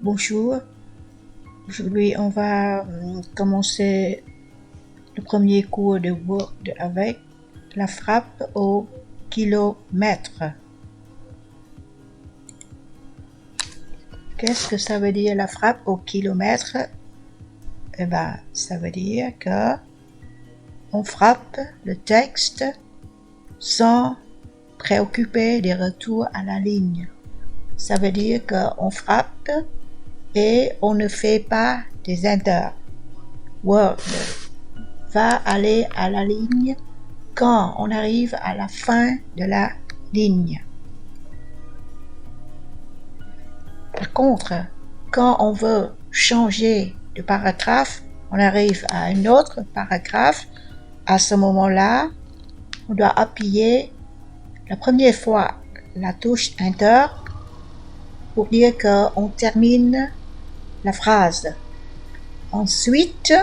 Bonjour, aujourd'hui on va commencer le premier cours de Word avec la frappe au kilomètre. Qu'est-ce que ça veut dire la frappe au kilomètre? Eh ben, ça veut dire que on frappe le texte sans préoccuper des retours à la ligne. Ça veut dire qu'on frappe et on ne fait pas des enters. Word va aller à la ligne quand on arrive à la fin de la ligne. Par contre, quand on veut changer de paragraphe, on arrive à un autre paragraphe. À ce moment-là, on doit appuyer la première fois la touche Enter pour dire qu'on termine la phrase. Ensuite,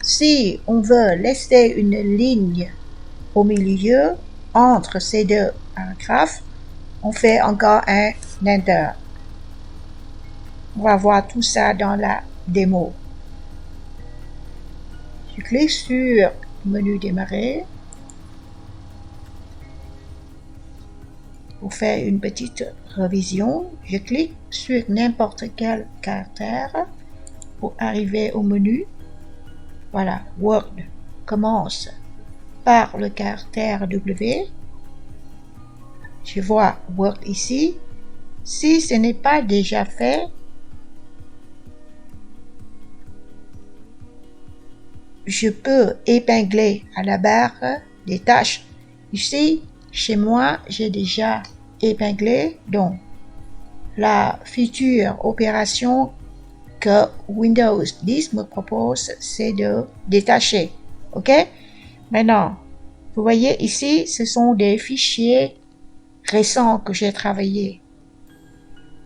si on veut laisser une ligne au milieu entre ces deux paragraphes, on fait encore un Enter. On va voir tout ça dans la démo. Je clique sur le menu démarrer pour faire une petite révision. Je clique sur n'importe quel caractère pour arriver au menu. Voilà, Word commence par le caractère W. Je vois Word ici. Si ce n'est pas déjà fait, je peux épingler à la barre des tâches. Ici, chez moi, j'ai déjà épinglé. Donc, la future opération que Windows 10 me propose, c'est de détacher. OK? Maintenant, vous voyez ici, ce sont des fichiers récents que j'ai travaillés.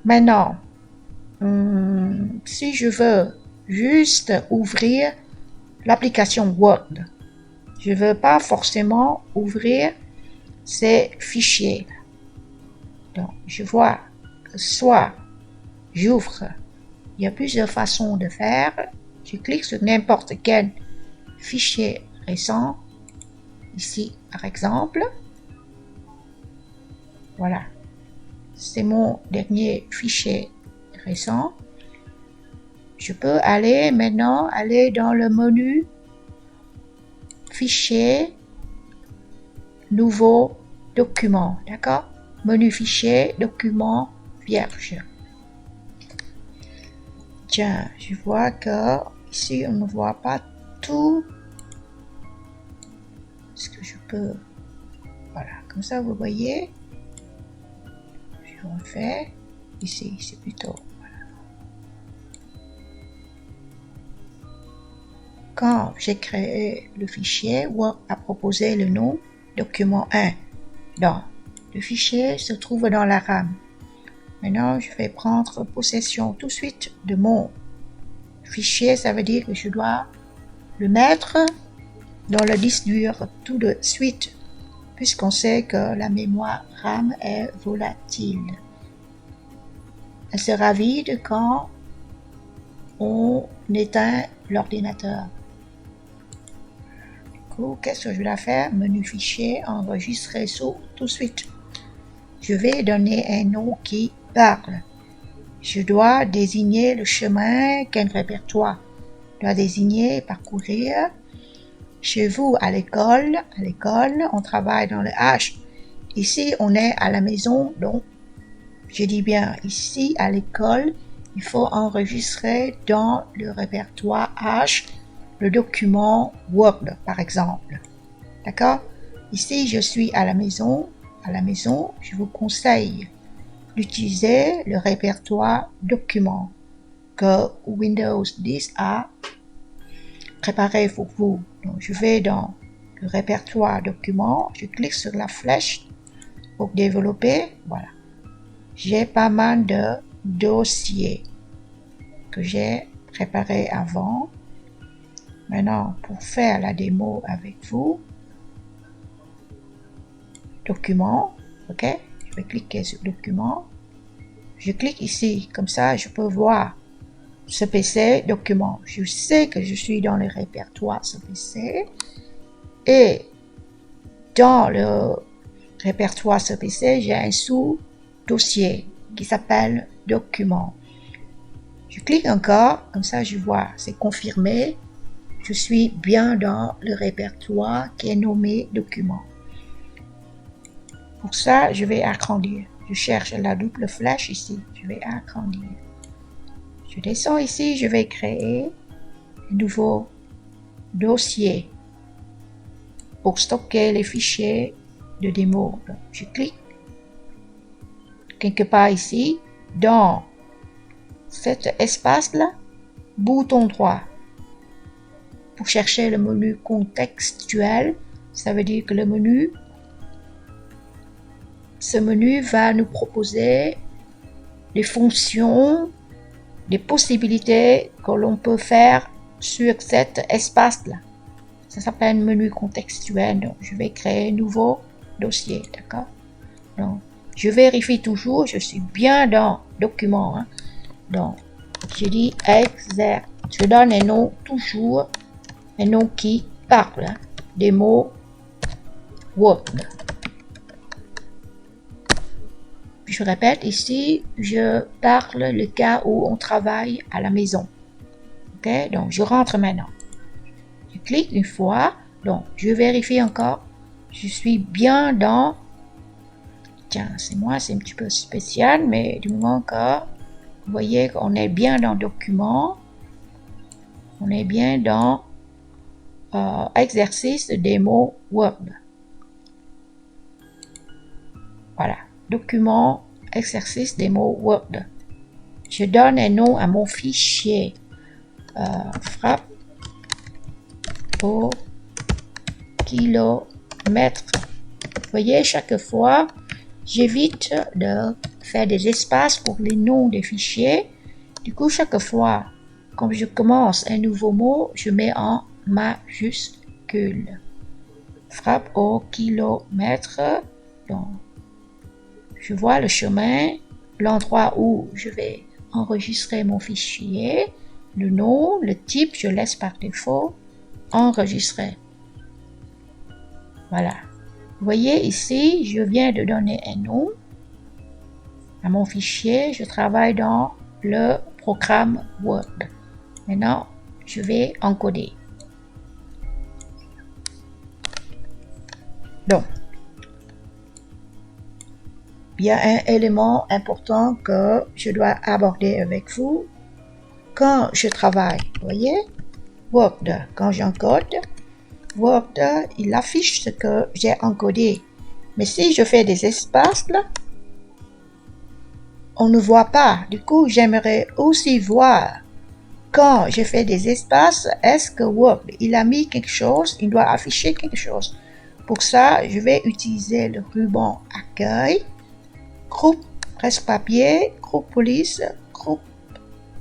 Maintenant, si je veux juste ouvrir l'application Word, je ne veux pas forcément ouvrir ces fichiers. Donc, je vois que soit j'ouvre, il y a plusieurs façons de faire. Je clique sur n'importe quel fichier récent. Ici, par exemple. Voilà. C'est mon dernier fichier récent. Je peux aller maintenant dans le menu Fichier, Nouveau document. D'accord? Menu Fichier, Document vierge. Tiens, je vois que ici on ne voit pas tout ce que je peux. Voilà, comme ça vous voyez. Je refais. Ici, c'est plutôt. Voilà. Quand j'ai créé le fichier, Word a proposé le nom document 1. Donc, le fichier se trouve dans la RAM. Maintenant, je vais prendre possession tout de suite de mon fichier. Ça veut dire que je dois le mettre dans le disque dur tout de suite, puisqu'on sait que la mémoire RAM est volatile. Elle sera vide quand on éteint l'ordinateur. Du coup, qu'est-ce que je dois faire? Menu fichier, enregistrer tout de suite. Je vais donner un nom qui parle. Je dois désigner le chemin qu'un répertoire doit désigner, parcourir. Chez vous, à l'école, on travaille dans le H. Ici, on est à la maison, donc je dis bien ici, à l'école, il faut enregistrer dans le répertoire H le document Word, par exemple. D'accord? Ici, je suis à la maison. Je vous conseille d'utiliser le répertoire document que Windows 10 a préparé pour vous. Donc, je vais dans le répertoire document, je clique sur la flèche pour développer. Voilà. J'ai pas mal de dossiers que j'ai préparés avant. Maintenant, pour faire la démo avec vous, document, ok, je vais cliquer sur document, Je clique ici, comme ça je peux voir ce PC document. Je sais que je suis dans le répertoire ce PC et dans le répertoire ce PC, j'ai un sous-dossier qui s'appelle document. Je clique encore, comme ça je vois, c'est confirmé. Je suis bien dans le répertoire qui est nommé document. Pour ça, je vais agrandir. Je cherche la double flèche ici. Je vais agrandir. Je descends ici, je vais créer un nouveau dossier pour stocker les fichiers de démo. Donc, je clique quelque part ici, dans cet espace-là, bouton droit. Pour chercher le menu contextuel, ça veut dire que ce menu va nous proposer des fonctions, des possibilités que l'on peut faire sur cet espace-là. Ça s'appelle menu contextuel. Donc, je vais créer un nouveau dossier, d'accord? Donc, je vérifie toujours, je suis bien dans document. Hein. Donc, je dis exerce. Je donne un nom toujours, un nom qui parle hein, des mots Word. Je répète ici, je parle le cas où on travaille à la maison. Ok, donc je rentre maintenant. Je clique une fois, donc je vérifie encore. Je suis bien dans. Tiens, c'est un petit peu spécial, mais du moment que vous voyez qu'on est bien dans document, on est bien dans exercice des mots Word. Voilà, document, exercice des mots Word. Je donne un nom à mon fichier. Frappe au kilomètre. Vous voyez, chaque fois, j'évite de faire des espaces pour les noms des fichiers. Du coup, chaque fois, quand je commence un nouveau mot, je mets en majuscule. Frappe au kilomètre. Donc, je vois le chemin, l'endroit où je vais enregistrer mon fichier, le nom, le type, je laisse par défaut, enregistrer. Voilà. Vous voyez ici, je viens de donner un nom à mon fichier. Je travaille dans le programme Word. Maintenant, je vais encoder. Donc, il y a un élément important que je dois aborder avec vous quand je travaille. Vous voyez, Word, quand j'encode, Word, il affiche ce que j'ai encodé. Mais si je fais des espaces, là, on ne voit pas. Du coup, j'aimerais aussi voir quand je fais des espaces, est-ce que Word, il a mis quelque chose, il doit afficher quelque chose. Pour ça, je vais utiliser le ruban accueil, groupe presse-papier, groupe police, groupe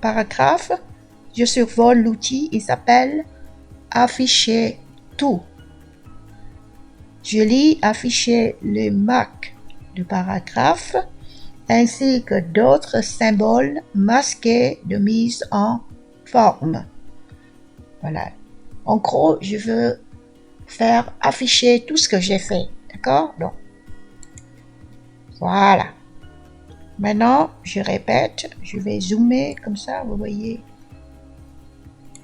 paragraphe. Je survole l'outil, il s'appelle afficher tout. Je lis afficher les marques de paragraphe ainsi que d'autres symboles masqués de mise en forme. Voilà. En gros, je veux faire afficher tout ce que j'ai fait. D'accord? Donc, voilà. Maintenant, je répète, je vais zoomer comme ça, vous voyez,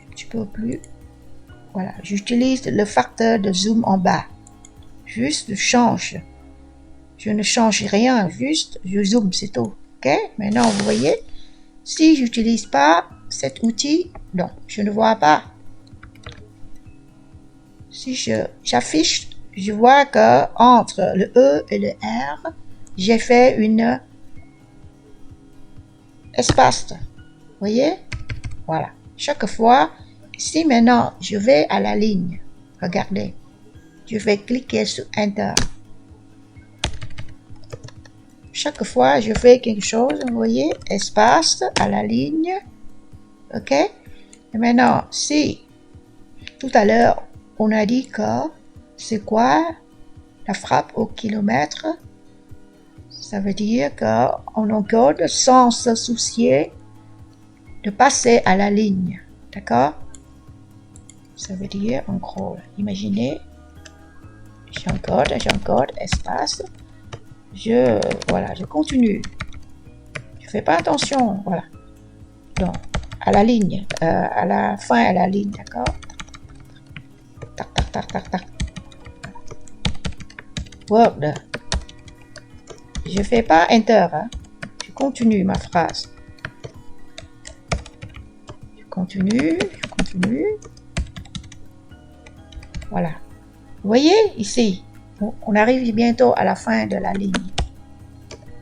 un petit peu plus. Voilà, j'utilise le facteur de zoom en bas. Juste, je change. Je ne change rien, juste, je zoome, c'est tout. Ok? Maintenant, vous voyez, si j'utilise pas cet outil, non, je ne vois pas. Si j'affiche, je vois que entre le E et le R, j'ai fait une espace. Vous voyez? Voilà. Chaque fois, si maintenant je vais à la ligne, regardez, je vais cliquer sur Enter. Chaque fois, je fais quelque chose, vous voyez, espace à la ligne. OK? Et maintenant, si tout à l'heure, on a dit que c'est quoi la frappe au kilomètre? Ça veut dire qu'on encode sans se soucier de passer à la ligne. D'accord? Ça veut dire, en gros, imaginez, j'encode, espace, voilà, je continue. Je fais pas attention, voilà. Donc, à la ligne, à la fin, à la ligne, d'accord? Tac, tac, tac, tac, tac. Word. Je fais pas enter, hein. Je continue ma phrase. Je continue. Voilà. Vous voyez ici, on arrive bientôt à la fin de la ligne.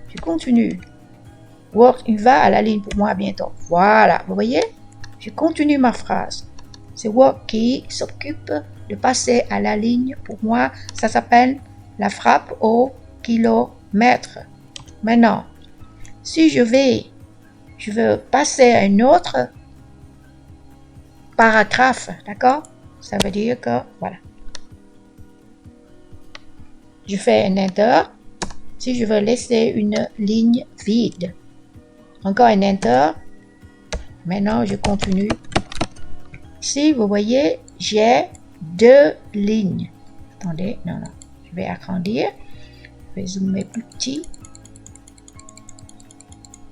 Je continue. Word, il va à la ligne pour moi bientôt. Voilà, vous voyez? Je continue ma phrase. C'est Word qui s'occupe de passer à la ligne. Pour moi, ça s'appelle la frappe au kilomètre. Maintenant, si je veux passer à un autre paragraphe, d'accord? Ça veut dire que, voilà. Je fais un enter. Si je veux laisser une ligne vide, encore un enter. Maintenant, je continue. Ici, vous voyez, j'ai 2 lignes. Attendez, non. Je vais agrandir. Je vais zoomer plus petit.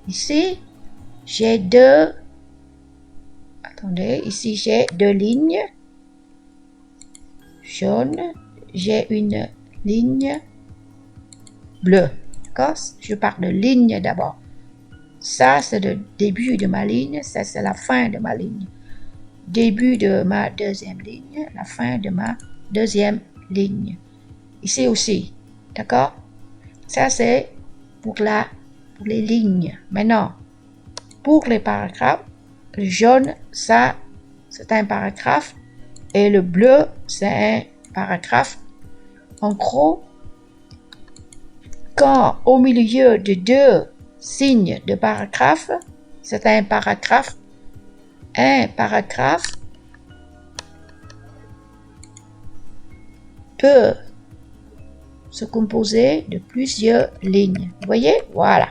Ici, j'ai 2. Attendez, ici, j'ai 2 lignes. Jaune. J'ai une ligne bleue. D'accord? Je parle de ligne d'abord. Ça, c'est le début de ma ligne. Ça, c'est la fin de ma ligne. Début de ma deuxième ligne. La fin de ma deuxième ligne. Ici aussi. D'accord? Ça, c'est pour les lignes. Maintenant, pour les paragraphes, le jaune, ça, c'est un paragraphe. Et le bleu, c'est un paragraphe. En gros, quand au milieu de 2 signes de paragraphe, c'est un paragraphe. Un paragraphe peut se composer de plusieurs lignes. Vous voyez? Voilà.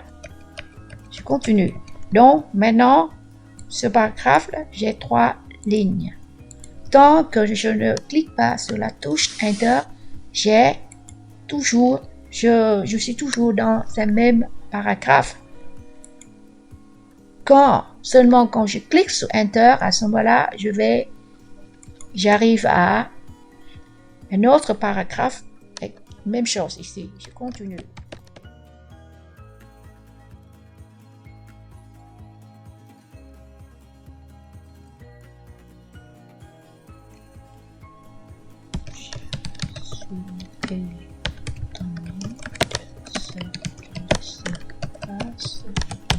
Je continue. Donc, maintenant, ce paragraphe-là, j'ai 3 lignes. Tant que je ne clique pas sur la touche Enter, je suis toujours dans ce même paragraphe. Seulement quand je clique sur Enter, à ce moment-là, j'arrive à un autre paragraphe. Même chose ici. Je continue.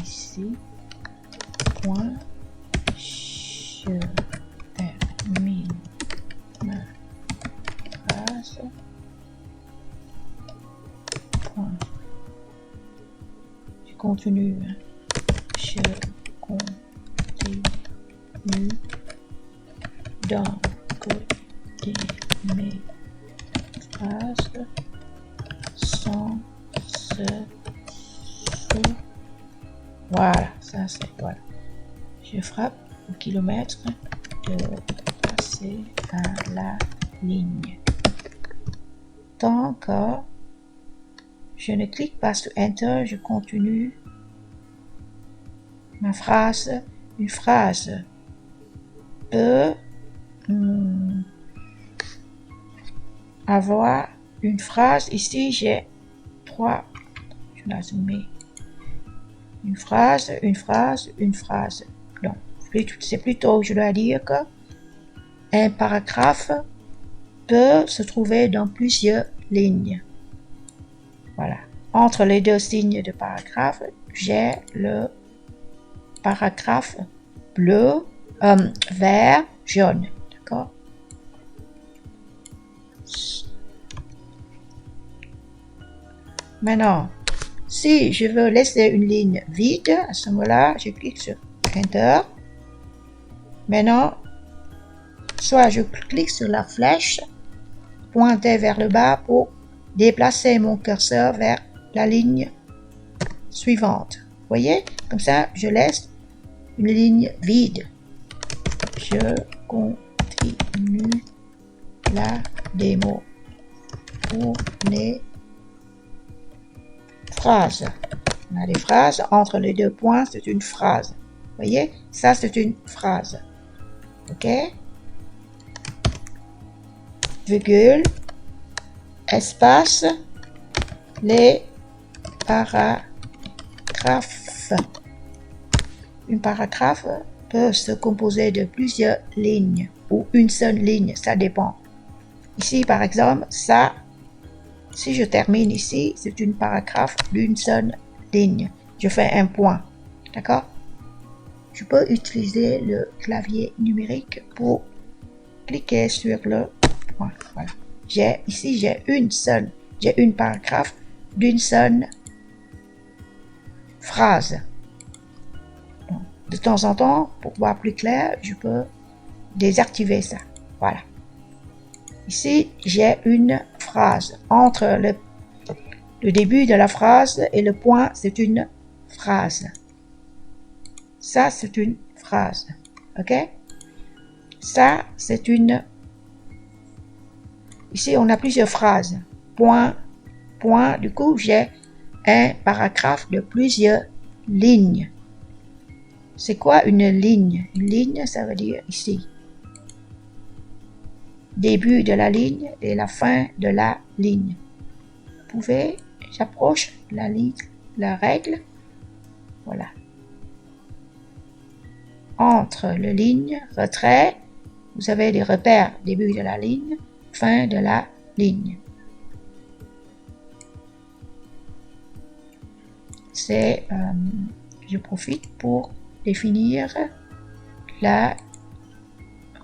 Ici. Point. Je termine ma phrase. Point. Je continue. Je continue d'encoder mes phrases sans se voilà, ça c'est voilà. Je frappe au kilomètre de passer à la ligne. Tant que je ne clique pas sur Enter, je continue ma phrase. Une phrase peut avoir une phrase. Ici, j'ai 3. Je vais zoomer. Une phrase. Donc, c'est plutôt, je dois dire que un paragraphe peut se trouver dans plusieurs lignes. Voilà. Entre les 2 signes de paragraphe, j'ai le paragraphe bleu, vert, jaune. D'accord? Maintenant, si je veux laisser une ligne vide, à ce moment-là, je clique sur Enter. Maintenant, soit je clique sur la flèche pointée vers le bas pour déplacer mon curseur vers la ligne suivante. Voyez, comme ça, je laisse une ligne vide. Je continue la démo pour les phrases. On a des phrases, entre les deux points, c'est une phrase. Voyez, ça c'est une phrase. Ok? Virgule, espace, les paragraphes. Un paragraphe peut se composer de plusieurs lignes ou une seule ligne, ça dépend. Ici, par exemple, ça, si je termine ici, c'est un paragraphe d'une seule ligne. Je fais un point, d'accord? Je peux utiliser le clavier numérique pour cliquer sur le point. Voilà. Ici, j'ai un paragraphe d'une seule phrase. De temps en temps, pour voir plus clair, je peux désactiver ça. Voilà. Ici, j'ai une phrase. Entre le début de la phrase et le point, c'est une phrase. Ça, c'est une phrase. OK? Ça, c'est une... Ici, on a plusieurs phrases. Point, point. Du coup, j'ai un paragraphe de plusieurs lignes. C'est quoi une ligne? Une ligne, ça veut dire ici. Début de la ligne et la fin de la ligne. Vous pouvez, j'approche la règle. Voilà. Entre les lignes, retrait, vous avez des repères. Début de la ligne, fin de la ligne. Je profite pour définir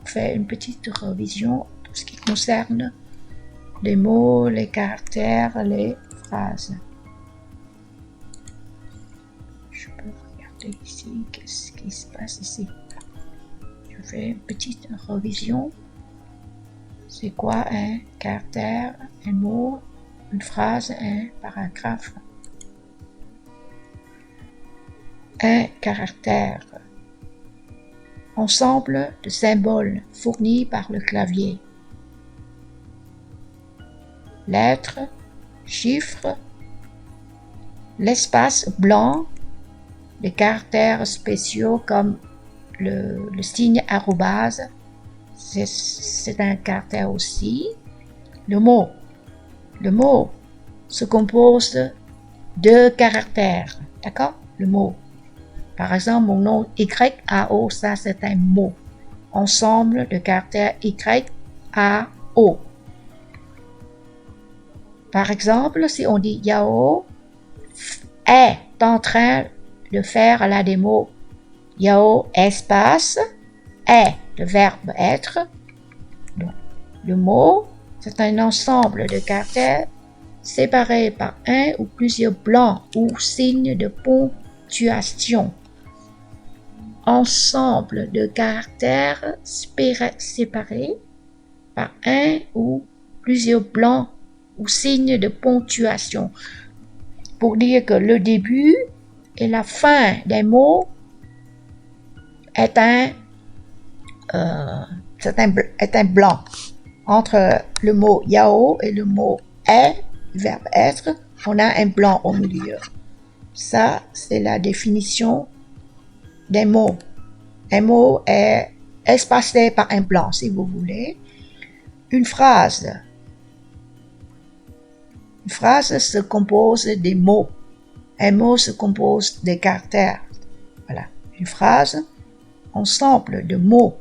faire une petite révision tout ce qui concerne les mots, les caractères, les phrases. Je peux regarder ici, qu'est-ce qui se passe ici. Je fais une petite révision. C'est quoi un caractère, un mot, une phrase, un paragraphe? Un caractère. Ensemble de symboles fournis par le clavier. Lettres, chiffres, l'espace blanc, les caractères spéciaux comme le signe arrobase, c'est un caractère aussi. Le mot se compose de caractères, d'accord? Le mot. Par exemple, mon nom YAO, ça c'est un mot. Ensemble de caractères YAO. Par exemple, si on dit Yao est en train de faire la démo, Yao espace est le verbe être. Donc, le mot, c'est un ensemble de caractères séparés par un ou plusieurs blancs ou signes de ponctuation. Ensemble de caractères séparés par un ou plusieurs blancs ou signes de ponctuation. Pour dire que le début et la fin des mots est un blanc. Entre le mot yao et le mot est, le verbe être, on a un blanc au milieu. Ça, c'est la définition des mots. Un mot est espacé par un blanc, si vous voulez. Une phrase se compose des mots. Un mot se compose des caractères. Voilà. Une phrase, ensemble de mots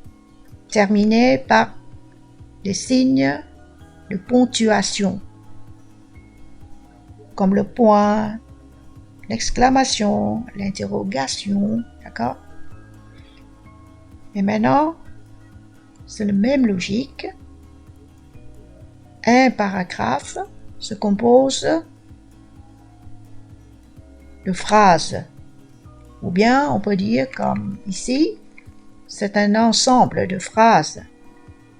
terminés par des signes de ponctuation, comme le point, l'exclamation, l'interrogation, d'accord? Et maintenant, c'est la même logique. Un paragraphe se compose de phrases. Ou bien, on peut dire comme ici, c'est un ensemble de phrases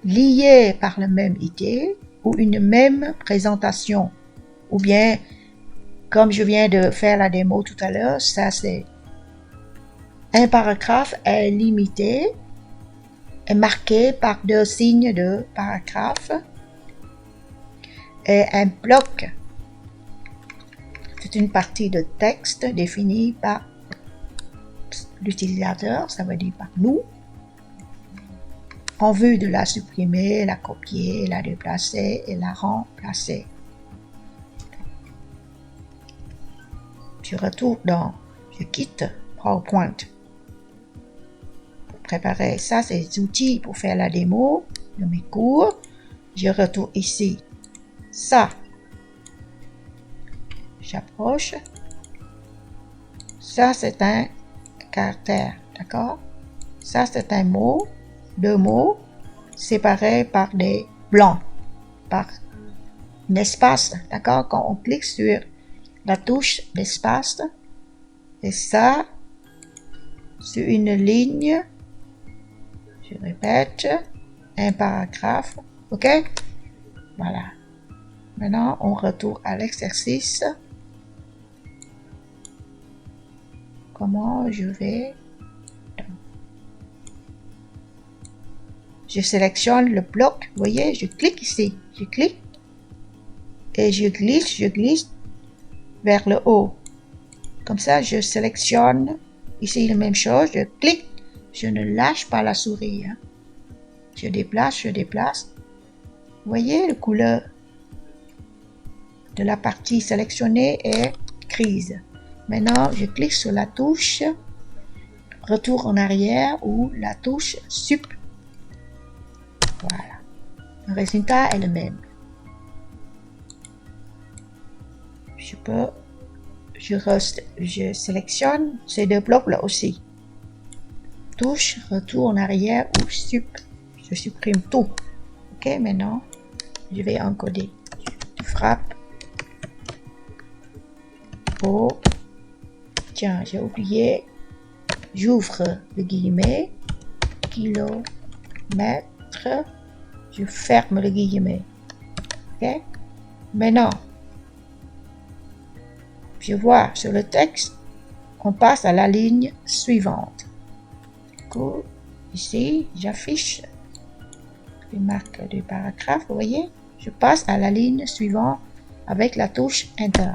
liées par la même idée ou une même présentation. Ou bien, Comme je viens de faire la démo tout à l'heure, ça c'est un paragraphe est limité, est marqué par 2 signes de paragraphe. Et un bloc, c'est une partie de texte définie par l'utilisateur, ça veut dire par nous, en vue de la supprimer, la copier, la déplacer et la remplacer. Je quitte PowerPoint pour préparer ça, c'est des outils pour faire la démo de mes cours. Je retourne ici. Ça, j'approche. Ça, c'est un caractère, d'accord? Ça, c'est un mot, 2 mots, séparés par des blancs, par un espace, d'accord? Quand on clique sur la touche d'espace, et ça, sur une ligne, je répète, un paragraphe, ok? Voilà. Maintenant, on retourne à l'exercice. Comment je vais... Je sélectionne le bloc. Vous voyez, je clique ici. Je clique. Et je glisse vers le haut. Comme ça, je sélectionne. Ici, la même chose. Je clique. Je ne lâche pas la souris. Hein. Je déplace. Vous voyez, la couleur de la partie sélectionnée est grise. Maintenant, je clique sur la touche retour en arrière ou la touche sup. Voilà. Le résultat est le même. Je sélectionne ces 2 blocs là aussi. Touche, retour en arrière ou sup. Je supprime tout. Ok, maintenant, je vais encoder. Je frappe. Oh, tiens, j'ai oublié. J'ouvre le guillemet. Kilomètre. Je ferme le guillemet. Ok? Maintenant, je vois sur le texte, on passe à la ligne suivante. Cool. Ici, j'affiche les marques du paragraphe. Vous voyez? Je passe à la ligne suivante avec la touche Enter.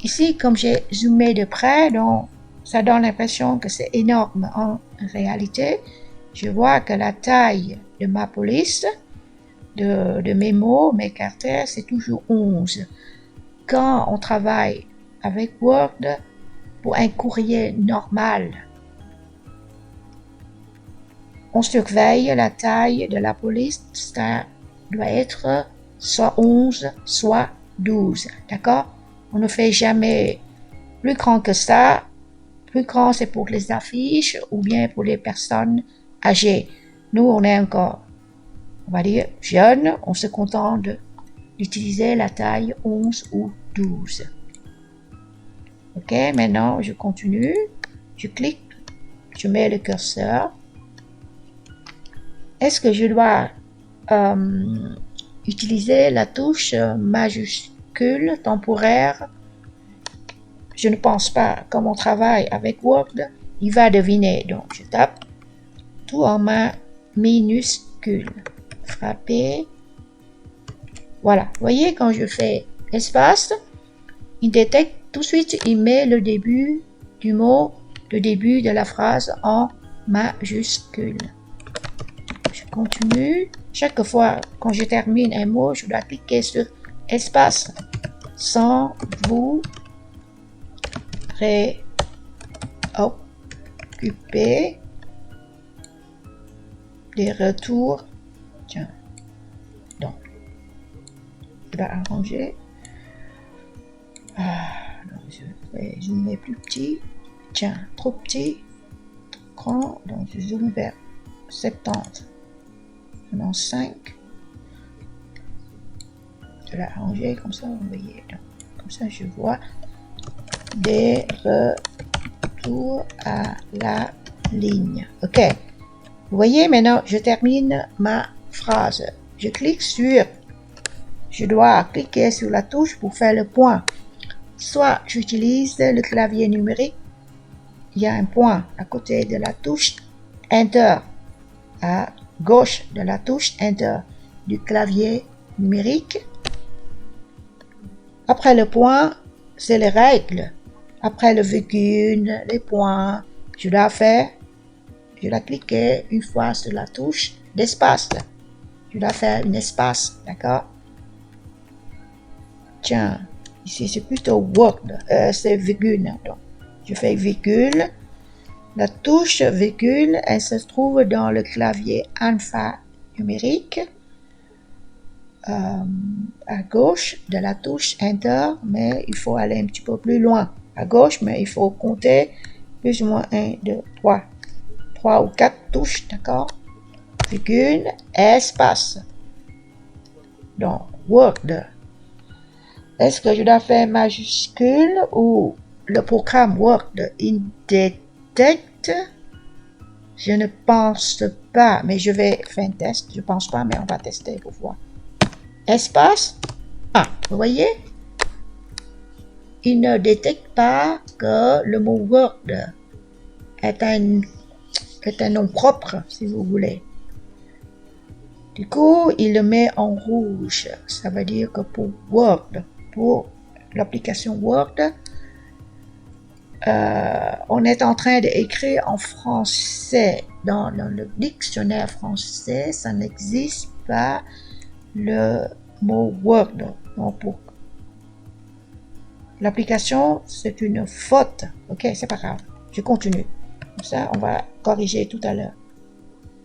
Ici, comme j'ai zoomé de près, donc ça donne l'impression que c'est énorme. En réalité, je vois que la taille de ma police, de mes mots, mes caractères, c'est toujours 11. Quand on travaille avec Word pour un courrier normal, on surveille la taille de la police, ça doit être soit 11, soit 12, d'accord? On ne fait jamais plus grand que ça. Plus grand, c'est pour les affiches ou bien pour les personnes âgées. Nous, on est encore, on va dire, jeunes. On se contente d'utiliser la taille 11 ou 12. Ok, maintenant, je continue. Je clique. Je mets le curseur. Est-ce que je dois utiliser la touche majuscule temporaire? Je ne pense pas. Comme on travaille avec Word, il va deviner. Donc, je tape tout en main minuscule. Frapper. Voilà. Vous voyez, quand je fais espace, il détecte tout de suite, il met le début du mot, le début de la phrase en majuscule. Je continue. Chaque fois, quand je termine un mot, je dois cliquer sur espace sans vous préoccuper des retours. Tiens, donc, je dois arranger. Donc je vais zoomer plus petit. Tiens, trop petit, trop grand. Donc je zoome vers 70. Maintenant 5. Je vais arranger comme ça, vous voyez. Donc, comme ça, je vois des retours à la ligne. Ok. Vous voyez, maintenant, je termine ma phrase. Je clique sur je dois cliquer sur la touche pour faire le point. Soit j'utilise le clavier numérique, il y a un point à côté de la touche Enter, à gauche de la touche Enter du clavier numérique. Après le point, c'est les règles. Après le virgule, les points, je dois cliquer une fois sur la touche d'espace. Je dois faire un espace, d'accord? Tiens, ici c'est plutôt word, c'est virgule. Donc, je fais virgule. La touche virgule, elle se trouve dans le clavier alphanumérique, à gauche de la touche Enter, mais il faut aller un petit peu plus loin. À gauche, mais il faut compter plus ou moins 1, 2, 3. 3 ou 4 touches, d'accord? Virgule, espace. Donc, Word. Est-ce que je dois faire majuscule ou le programme Word Indetect? Je ne pense pas, mais je vais faire un test. Je ne pense pas, mais on va tester pour voir. Espace. Ah, vous voyez? Il ne détecte pas que le mot Word est un nom propre, si vous voulez. Du coup, il le met en rouge. Ça veut dire que pour Word, pour l'application Word, on est en train d'écrire en français. Dans le dictionnaire français, ça n'existe pas le mot Word. Donc, pour l'application, c'est une faute. Ok, c'est pas grave. Je continue. Comme ça, on va corriger tout à l'heure.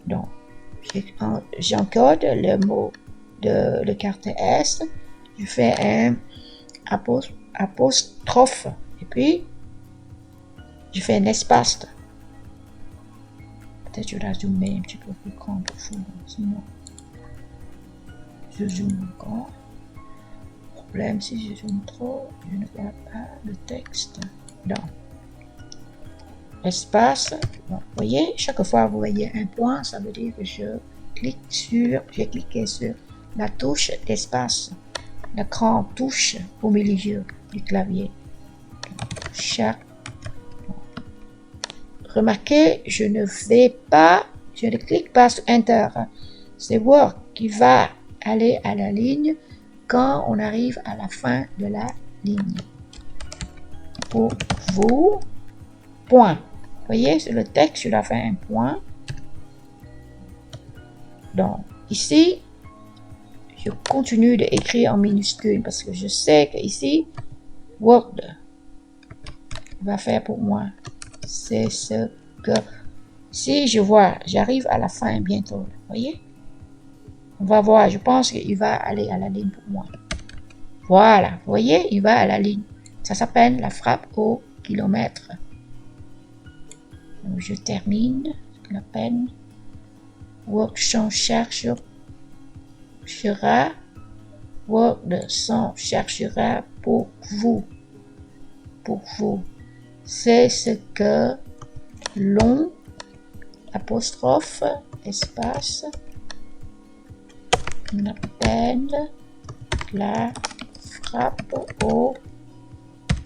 Donc, j'encode le mot de le carte S. Je fais un apostrophe. Et puis, je fais un espace. Peut-être je dois zoomer un petit peu plus grand pour vous. Sinon, je zoome encore. Problème, si je zoome trop, je ne vois pas le texte. Donc, espace. Bon, vous voyez, chaque fois vous voyez un point, ça veut dire que j'ai cliqué sur la touche d'espace, la grande touche au milieu du clavier. Remarquez, je ne clique pas sur Enter. C'est Word qui va aller à la ligne quand on arrive à la fin de la ligne. Pour vous, point. Vous voyez, sur le texte, je dois faire un point. Donc, ici, je continue d'écrire en minuscule parce que je sais que ici, Word va faire pour moi. C'est ce que... Si je vois, j'arrive à la fin bientôt. Vous voyez? On va voir, je pense qu'il va aller à la ligne pour moi. Voilà, vous voyez, il va à la ligne. Ça s'appelle la frappe au kilomètre. Donc, je termine la peine. Word s'en cherchera. Word s'en cherchera pour vous. Pour vous. C'est ce que l'on, apostrophe, espace, on appelle la frappe au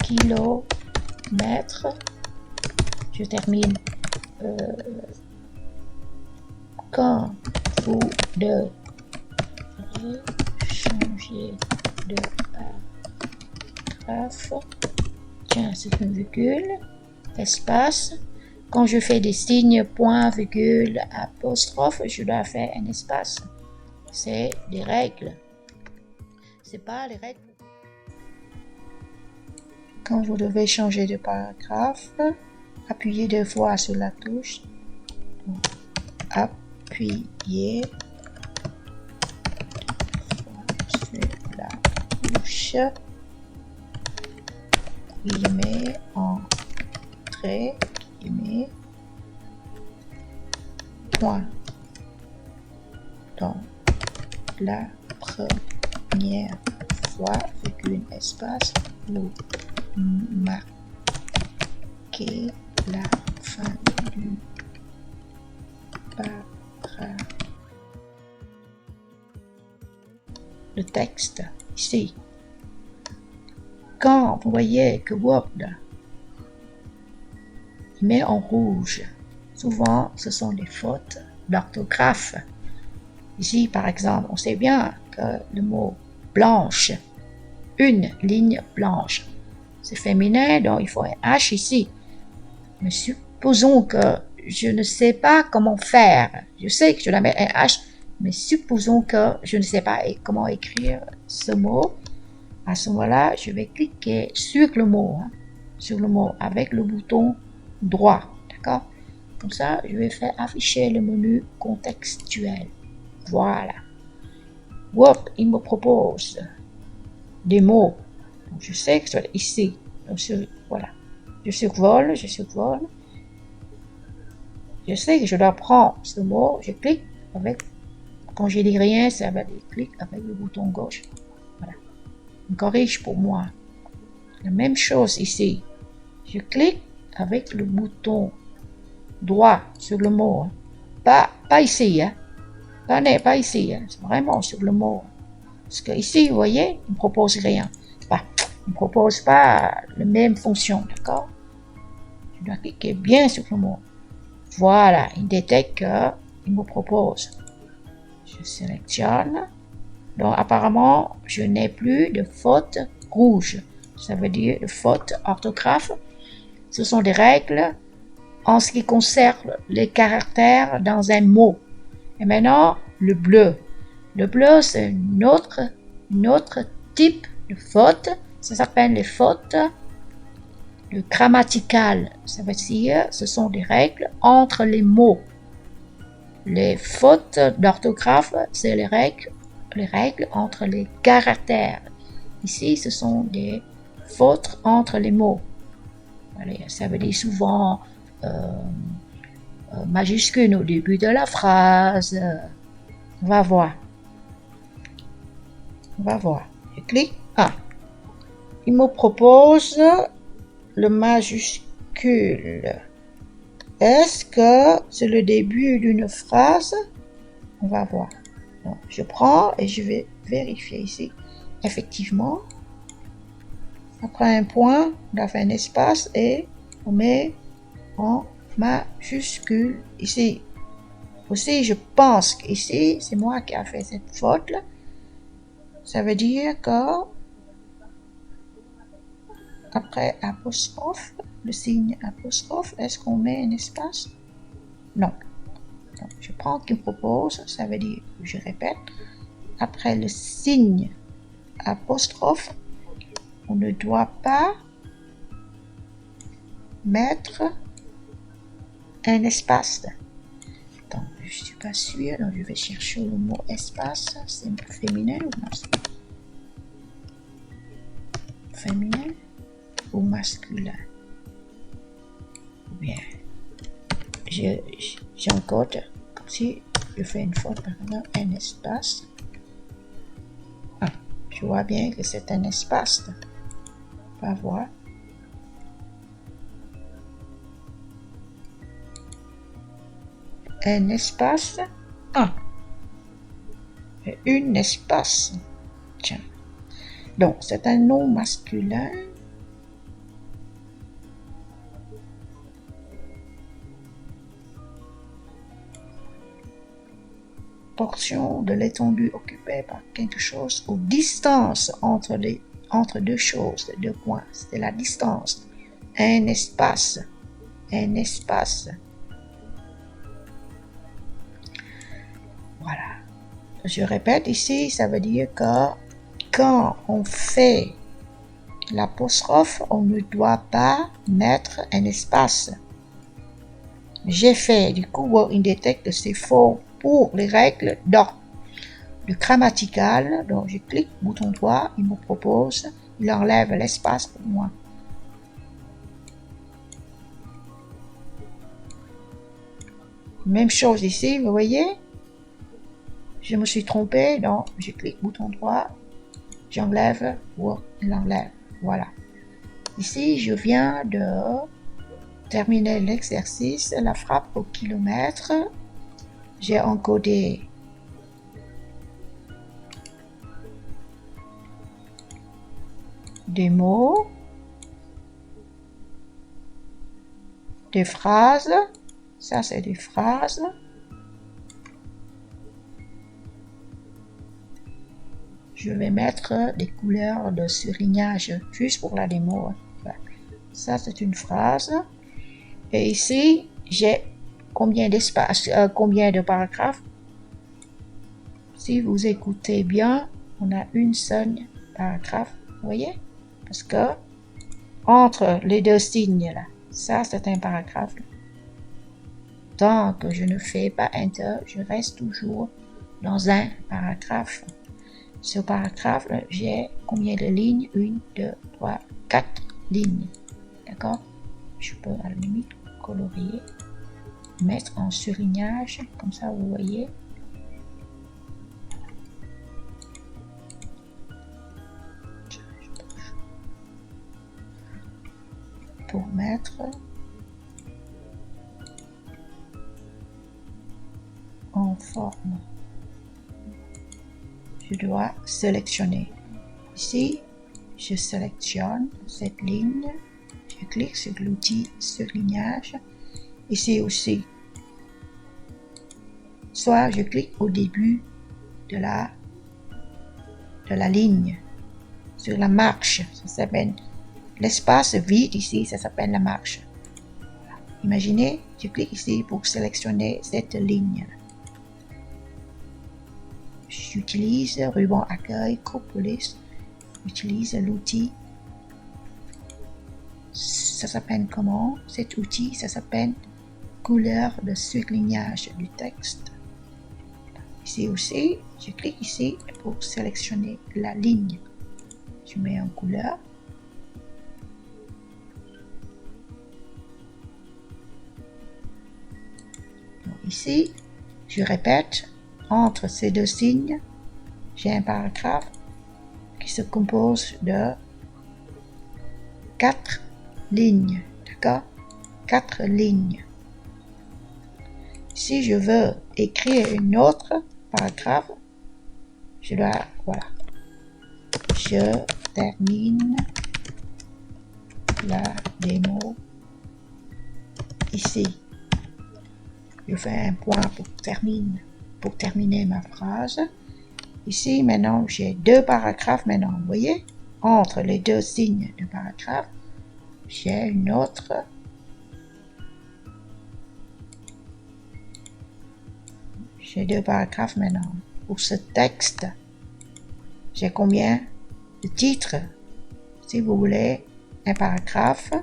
kilomètre. Je termine. Quand vous devrez changer de paragraphe, tiens, c'est une virgule, espace. Quand je fais des signes, point, virgule, apostrophe, je dois faire un espace. C'est des règles. C'est pas les règles. Quand vous devez changer de paragraphe, appuyez 2 fois sur la touche. Appuyez sur la touche. Guillemets, entrée, guillemets, point. Donc, la première fois, virgule, espace, vous marquez la fin du le texte ici. Quand vous voyez que Word met en rouge, souvent ce sont des fautes d'orthographe. Ici, par exemple, on sait bien que le mot blanche, une ligne blanche, c'est féminin, donc il faut un H ici. Mais supposons que je ne sais pas comment faire. Je sais que je dois mettre un H, mais supposons que je ne sais pas comment écrire ce mot. À ce moment-là, je vais cliquer sur le mot avec le bouton droit. D'accord? Comme ça, je vais faire afficher le menu contextuel. Voilà. Word, il me propose des mots. Donc, je sais que c'est ici. Donc, voilà. Je survole. Je sais que je dois prendre ce mot. Je clique avec. Quand je dis rien, ça va dire clic avec le bouton gauche. Voilà. On corrige pour moi. La même chose ici. Je clique avec le bouton droit sur le mot. Pas ici. Pas ici. C'est vraiment sur le mot. Parce que ici, vous voyez, il ne propose rien. Il ne propose pas la même fonction. D'accord? Je dois cliquer bien sur le mot. Voilà. Il détecte qu'il me propose. Je sélectionne. Donc, apparemment, je n'ai plus de faute rouge. Ça veut dire de faute orthographe. Ce sont des règles en ce qui concerne les caractères dans un mot. Et maintenant, le bleu. Le bleu, c'est une autre type de faute. Ça s'appelle les fautes grammaticales. Ça veut dire, ce sont des règles entre les mots. Les fautes d'orthographe, c'est les règles entre les caractères. Ici, ce sont des fautes entre les mots. Ça veut dire souvent majuscule au début de la phrase. On va voir. Je clique. Il me propose le majuscule. Est-ce que c'est le début d'une phrase? On va voir. Donc, je prends et je vais vérifier ici. Effectivement, après un point, on a fait un espace et on met en majuscule ici. Aussi, je pense qu'ici, c'est moi qui ai fait cette faute-là. Ça veut dire que après apostrophe, le signe apostrophe, est-ce qu'on met un espace? Non. Donc, je prends qu'il me propose, ça veut dire, je répète, après le signe apostrophe, on ne doit pas mettre un espace. Donc, je ne suis pas sûre, donc je vais chercher le mot espace, c'est féminin ou masculin? Féminin ou masculin? Ou bien, j'encode comme si je fais une faute, par exemple, un espace. Je vois bien que c'est un espace. On va voir. Un espace. Et une espace. Tiens. Donc, c'est un nom masculin. Portion de l'étendue occupée par quelque chose ou distance entre deux choses, deux points. C'est la distance. Un espace. Voilà. Je répète ici, ça veut dire que quand on fait l'apostrophe, on ne doit pas mettre un espace. J'ai fait, du coup, il détecte que c'est faux pour les règles de grammatical. Donc, je clique, bouton droit, il me propose, il enlève l'espace pour moi. Même chose ici, vous voyez? Je me suis trompé, donc je clique, bouton droit, j'enlève, il enlève. Voilà. Ici, je viens de terminer l'exercice, la frappe au kilomètre. J'ai encodé des mots, des phrases. Ça, c'est des phrases. Je vais mettre des couleurs de surlignage juste pour la démo. Ça, c'est une phrase. Et ici, j'ai combien d'espace, combien de paragraphes. Si vous écoutez bien, on a une seule paragraphe, vous voyez? Parce que entre les deux signes là, ça c'est un paragraphe. Tant que je ne fais pas Enter, je reste toujours dans un paragraphe. Ce paragraphe, j'ai combien de lignes? 1, 2, 3, 4 lignes. D'accord? Je peux à la limite colorier, mettre en surlignage, comme ça vous voyez. Pour mettre en forme, je dois sélectionner. Ici, je sélectionne cette ligne, je clique sur l'outil surlignage. Ici aussi, soit je clique au début de la ligne, sur la marche, ça s'appelle l'espace vide ici, ça s'appelle la marche. Imaginez, je clique ici pour sélectionner cette ligne. J'utilise ruban accueil, Copolis, j'utilise l'outil. Ça s'appelle comment? Cet outil, ça s'appelle couleur de surlignage du texte. Ici aussi, je clique ici pour sélectionner la ligne. Je mets en couleur. Donc ici, je répète, entre ces deux signes, j'ai un paragraphe qui se compose de 4 lignes, d'accord? 4 lignes. Si je veux écrire une autre paragraphe, je dois, voilà, je termine la démo ici. Je fais un point pour terminer ma phrase. Ici, maintenant, j'ai 2 paragraphes maintenant, vous voyez? Entre les 2 signes de paragraphe, j'ai une autre. J'ai 2 paragraphes maintenant. Pour ce texte, j'ai combien de titres? Si vous voulez, un paragraphe,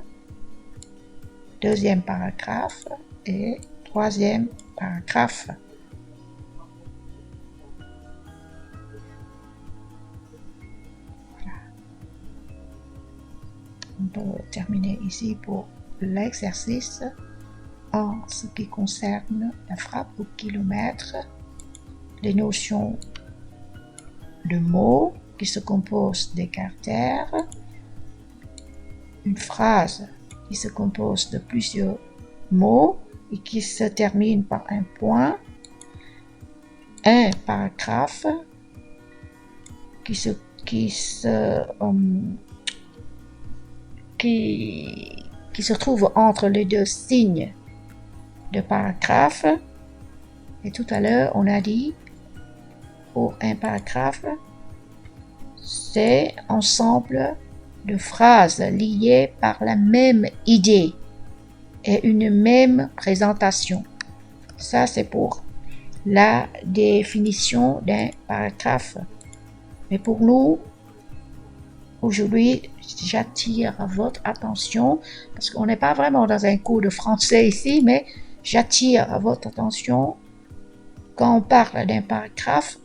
deuxième paragraphe et troisième paragraphe. Voilà. On peut terminer ici pour l'exercice. En ce qui concerne la frappe au kilomètre, les notions de mots qui se composent des caractères, une phrase qui se compose de plusieurs mots et qui se termine par un point, un paragraphe qui se trouve entre les 2 signes de paragraphe. Et tout à l'heure, on a dit pour un paragraphe, c'est ensemble de phrases liées par la même idée et une même présentation. Ça, c'est pour la définition d'un paragraphe. Mais pour nous, aujourd'hui, j'attire votre attention, parce qu'on n'est pas vraiment dans un cours de français ici, mais j'attire votre attention quand on parle d'un paragraphe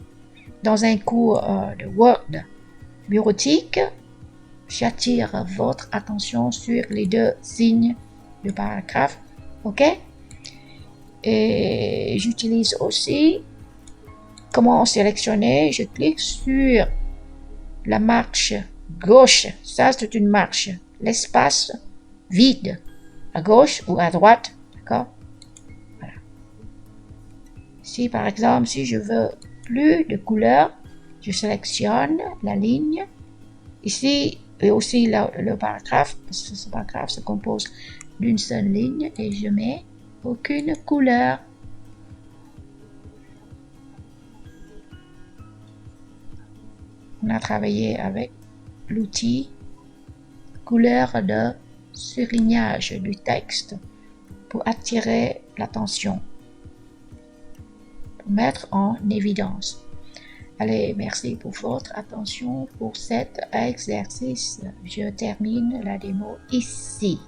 dans un cours de Word bureautique. J'attire votre attention sur les 2 signes de paragraphe, ok? Et j'utilise aussi comment sélectionner. Je clique sur la marche gauche, ça c'est une marche, l'espace vide, à gauche ou à droite, d'accord? Voilà. Si par exemple, si je veux plus de couleurs, je sélectionne la ligne. Ici, et aussi le paragraphe, parce que ce paragraphe se compose d'une seule ligne et je mets aucune couleur. On a travaillé avec l'outil couleur de surlignage du texte pour attirer l'attention, pour mettre en évidence. Allez, merci pour votre attention pour cet exercice. Je termine la démo ici.